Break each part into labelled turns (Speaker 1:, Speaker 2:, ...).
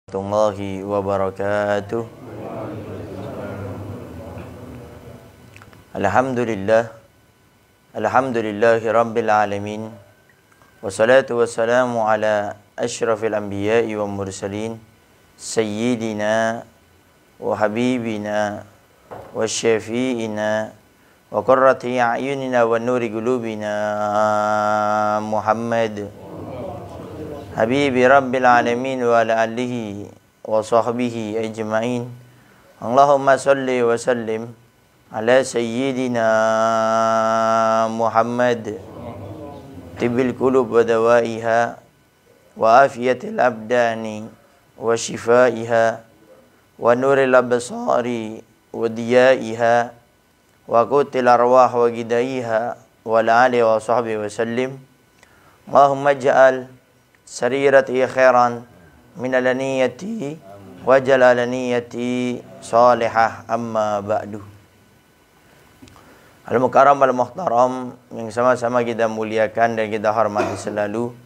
Speaker 1: Warahmatullahi wabarakatuh. Alhamdulillahi rabbil alamin. Wassalatu wassalamu ala asyrafil anbiya'i wa mursalin sayyidina wa habibina wa syafi'ina wa qurrati a'yunina wa nuri qulubina Muhammad Habibi Rabbil Alamin wa ala alihi wa sahbihi ajma'in. Allahumma salli wa sallim ala sayyidina Muhammad tibbil qulub wa dawaiha wa afiyatil abdani wa shifaiha wa nuril absari wa diyaiha wa qutil arwah wa gidaiha wa ala alihi wa sahbihi wa sallim. Allahumma ja'al sarirati khairan min alaniyati wa jalalaniyati salihah amma ba'du. Al-mukarram al-muhtaram yang sama-sama kita muliakan dan kita hormati selalu,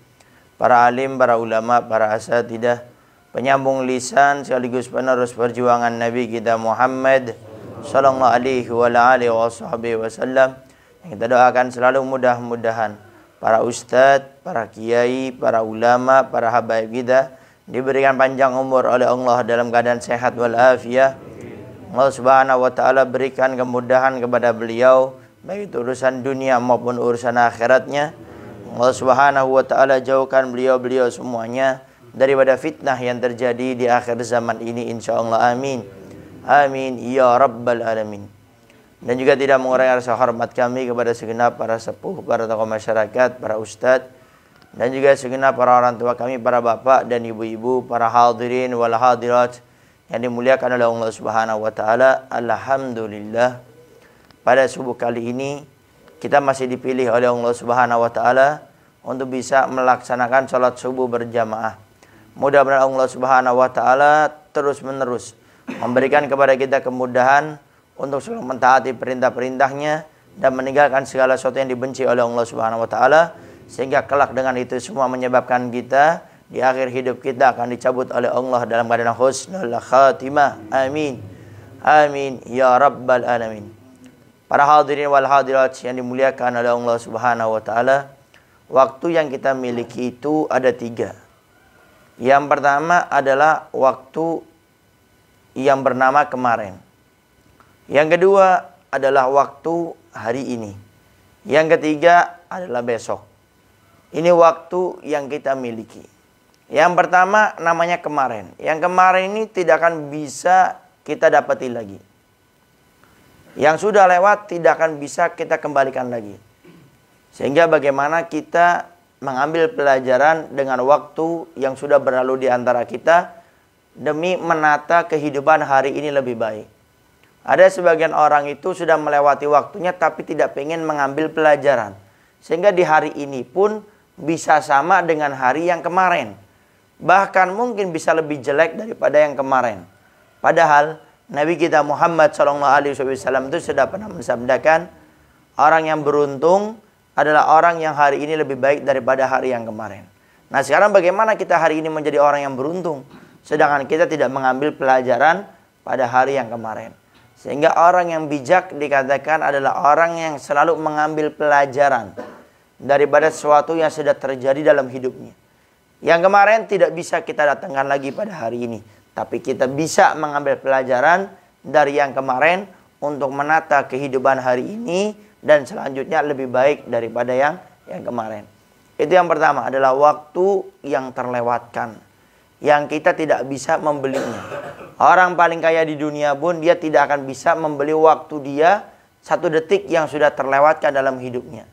Speaker 1: para alim, para ulama, para asatidah, penyambung lisan sekaligus penerus perjuangan Nabi kita Muhammad sallallahu alaihi wa alihi wasallam, yang kita doakan selalu mudah-mudahan para ustadz, para kiai, para ulama, para habaib kita diberikan panjang umur oleh Allah dalam keadaan sehat walafiat. Allah Subhanahu wa taala berikan kemudahan kepada beliau baik itu urusan dunia maupun urusan akhiratnya. Allah Subhanahu wa taala jauhkan beliau-beliau semuanya daripada fitnah yang terjadi di akhir zaman ini insyaallah. Amin. Amin ya rabbal alamin. Dan juga tidak mengurangi rasa hormat kami kepada segenap para sepuh, para tokoh masyarakat, para ustadz, dan juga segenap para orang tua kami, para bapak dan ibu-ibu, para hadirin wal hadirat yang dimuliakan oleh Allah Subhanahu wa taala. Alhamdulillah, pada subuh kali ini kita masih dipilih oleh Allah Subhanahu wa taala untuk bisa melaksanakan salat subuh berjamaah. Mudah-mudahan Allah Subhanahu wa taala terus-menerus memberikan kepada kita kemudahan untuk selalu mentaati perintah-perintahnya dan meninggalkan segala sesuatu yang dibenci oleh Allah Subhanahu wa taala, sehingga kelak dengan itu semua menyebabkan kita di akhir hidup kita akan dicabut oleh Allah dalam keadaan husnul khatimah. Amin. Amin ya rabbal alamin. Para hadirin wal hadirat yang dimuliakan oleh Allah Subhanahu wa taala, waktu yang kita miliki itu ada 3. Yang pertama adalah waktu yang bernama kemarin. Yang kedua adalah waktu hari ini. Yang ketiga adalah besok. Ini waktu yang kita miliki. Yang pertama namanya kemarin. Yang kemarin ini tidak akan bisa kita dapati lagi. Yang sudah lewat tidak akan bisa kita kembalikan lagi. Sehingga bagaimana kita mengambil pelajaran dengan waktu yang sudah berlalu di antara kita demi menata kehidupan hari ini lebih baik. Ada sebagian orang itu sudah melewati waktunya tapi tidak ingin mengambil pelajaran. Sehingga di hari ini pun bisa sama dengan hari yang kemarin. Bahkan mungkin bisa lebih jelek daripada yang kemarin. Padahal Nabi kita Muhammad SAW itu sudah pernah mensabdakan, orang yang beruntung adalah orang yang hari ini lebih baik daripada hari yang kemarin. Nah sekarang bagaimana kita hari ini menjadi orang yang beruntung, sedangkan kita tidak mengambil pelajaran pada hari yang kemarin. Sehingga orang yang bijak dikatakan adalah orang yang selalu mengambil pelajaran daripada sesuatu yang sudah terjadi dalam hidupnya. Yang kemarin tidak bisa kita datangkan lagi pada hari ini. Tapi kita bisa mengambil pelajaran dari yang kemarin untuk menata kehidupan hari ini dan selanjutnya lebih baik daripada yang kemarin. Itu yang pertama adalah waktu yang terlewatkan, yang kita tidak bisa membelinya. Orang paling kaya di dunia pun dia tidak akan bisa membeli waktu dia 1 detik yang sudah terlewatkan dalam hidupnya.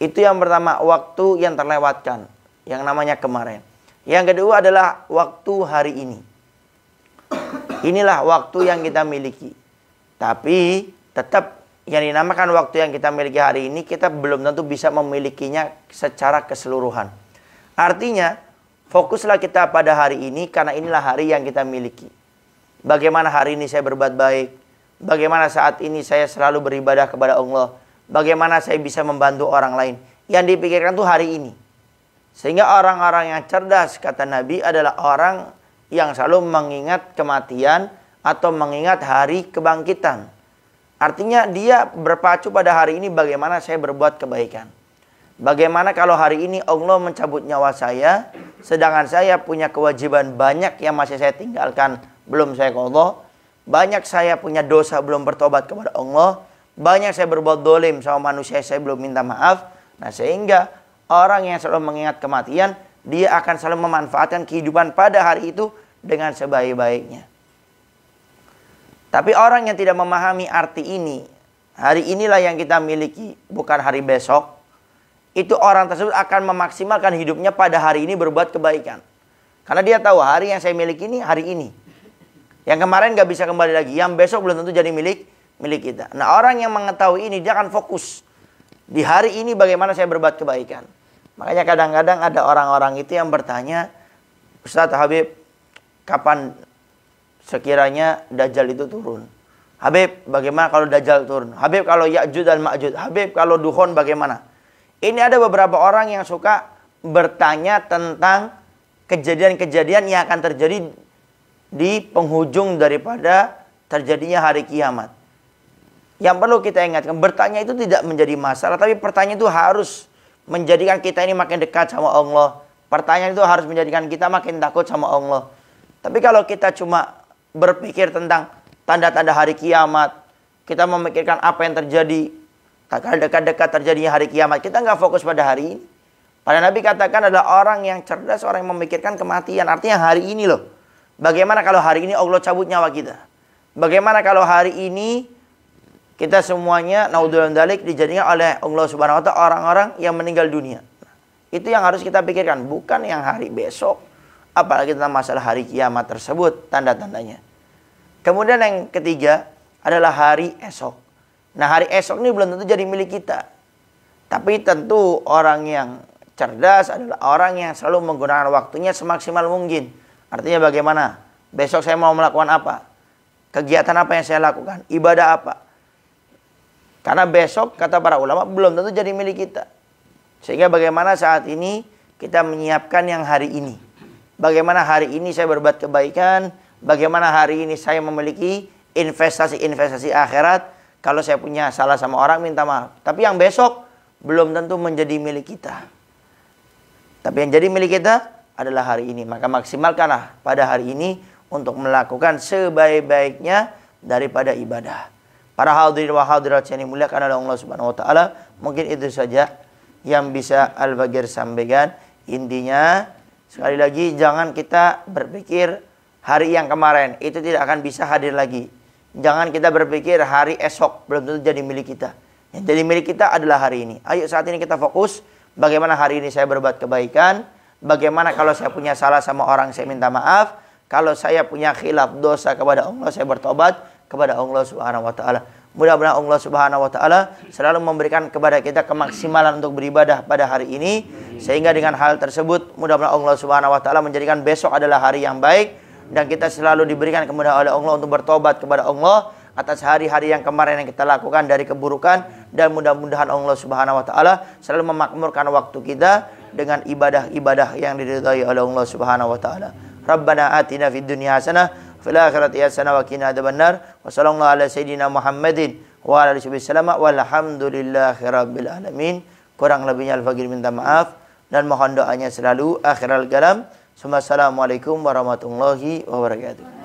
Speaker 1: Itu yang pertama, waktu yang terlewatkan, yang namanya kemarin. Yang kedua adalah waktu hari ini. Inilah waktu yang kita miliki. Tapi tetap yang dinamakan waktu yang kita miliki hari ini, kita belum tentu bisa memilikinya secara keseluruhan. Artinya fokuslah kita pada hari ini karena inilah hari yang kita miliki. Bagaimana hari ini saya berbuat baik. Bagaimana saat ini saya selalu beribadah kepada Allah. Bagaimana saya bisa membantu orang lain. Yang dipikirkan itu hari ini. Sehingga orang-orang yang cerdas, kata Nabi, adalah orang yang selalu mengingat kematian atau mengingat hari kebangkitan. Artinya dia berpacu pada hari ini bagaimana saya berbuat kebaikan. Bagaimana kalau hari ini Allah mencabut nyawa saya, sedangkan saya punya kewajiban banyak yang masih saya tinggalkan, belum saya qadha. Banyak saya punya dosa belum bertobat kepada Allah. Banyak saya berbuat dolim sama manusia, saya belum minta maaf. Nah, sehingga orang yang selalu mengingat kematian, dia akan selalu memanfaatkan kehidupan pada hari itu dengan sebaik-baiknya. Tapi orang yang tidak memahami arti ini, hari inilah yang kita miliki, bukan hari besok, itu orang tersebut akan memaksimalkan hidupnya pada hari ini berbuat kebaikan. Karena dia tahu hari yang saya miliki ini hari ini. Yang kemarin gak bisa kembali lagi, yang besok belum tentu jadi milik kita. Nah, orang yang mengetahui ini, dia akan fokus di hari ini bagaimana saya berbuat kebaikan. Makanya kadang-kadang ada orang-orang itu yang bertanya, Ustadz Habib, kapan sekiranya Dajjal itu turun? Habib, bagaimana kalau Dajjal turun? Habib, kalau Ya'juj dan Ma'juj? Habib, kalau Dukhon bagaimana? Ini ada beberapa orang yang suka bertanya tentang kejadian-kejadian yang akan terjadi di penghujung daripada terjadinya hari kiamat. Yang perlu kita ingatkan, bertanya itu tidak menjadi masalah, tapi pertanyaan itu harus menjadikan kita ini makin dekat sama Allah. Pertanyaan itu harus menjadikan kita makin takut sama Allah. Tapi kalau kita cuma berpikir tentang tanda-tanda hari kiamat, kita memikirkan apa yang terjadi, kalau dekat-dekat terjadinya hari kiamat, kita nggak fokus pada hari ini. Pada Nabi katakan adalah orang yang cerdas, orang yang memikirkan kematian. Artinya hari ini loh. Bagaimana kalau hari ini Allah cabut nyawa kita? Bagaimana kalau hari ini kita semuanya naudzubillah dzalik dijadikan oleh Allah Subhanahu wa taala orang-orang yang meninggal dunia. Itu yang harus kita pikirkan, bukan yang hari besok. Apalagi tentang masalah hari kiamat tersebut, tanda-tandanya. Kemudian yang ketiga adalah hari esok. Nah, hari esok ini belum tentu jadi milik kita. Tapi tentu orang yang cerdas adalah orang yang selalu menggunakan waktunya semaksimal mungkin. Artinya bagaimana? Besok saya mau melakukan apa? Kegiatan apa yang saya lakukan? Ibadah apa? Karena besok, kata para ulama, belum tentu jadi milik kita. Sehingga bagaimana saat ini kita menyiapkan yang hari ini. Bagaimana hari ini saya berbuat kebaikan. Bagaimana hari ini saya memiliki investasi-investasi akhirat. Kalau saya punya salah sama orang, minta maaf. Tapi yang besok belum tentu menjadi milik kita. Tapi yang jadi milik kita adalah hari ini. Maka maksimalkanlah pada hari ini untuk melakukan sebaik-baiknya daripada ibadah. Para hadirin wa hadirat yang dimuliakan oleh Allah Subhanahu wa taala, mungkin itu saja yang bisa Al-Bagir sampaikan. Intinya, sekali lagi jangan kita berpikir hari yang kemarin itu tidak akan bisa hadir lagi. Jangan kita berpikir hari esok belum tentu jadi milik kita. Yang jadi milik kita adalah hari ini. Ayo saat ini kita fokus bagaimana hari ini saya berbuat kebaikan. Bagaimana kalau saya punya salah sama orang saya minta maaf. Kalau saya punya khilaf dosa kepada Allah saya bertobat kepada Allah Subhanahu wa taala. Mudah-mudahan Allah Subhanahu wa taala selalu memberikan kepada kita kemaksimalan untuk beribadah pada hari ini, sehingga dengan hal tersebut mudah-mudahan Allah Subhanahu wa taala menjadikan besok adalah hari yang baik. Dan kita selalu diberikan kemudahan oleh Allah untuk bertobat kepada Allah atas hari-hari yang kemarin yang kita lakukan dari keburukan. Dan mudah-mudahan Allah Subhanahu wa taala selalu memakmurkan waktu kita dengan ibadah-ibadah yang diridhai oleh Allah Subhanahu wa taala. Rabbana atina fid dunya hasanah fil akhirati hasanah wa qina adzabannar. Wa sallallahu ala sayidina Muhammadin wa ala alihi wasallam walhamdulillahi rabbil alamin. Kurang lebihnya Al-Faqir minta maaf dan mohon doanya selalu. Akhiral kalam. Assalamualaikum warahmatullahi wabarakatuh.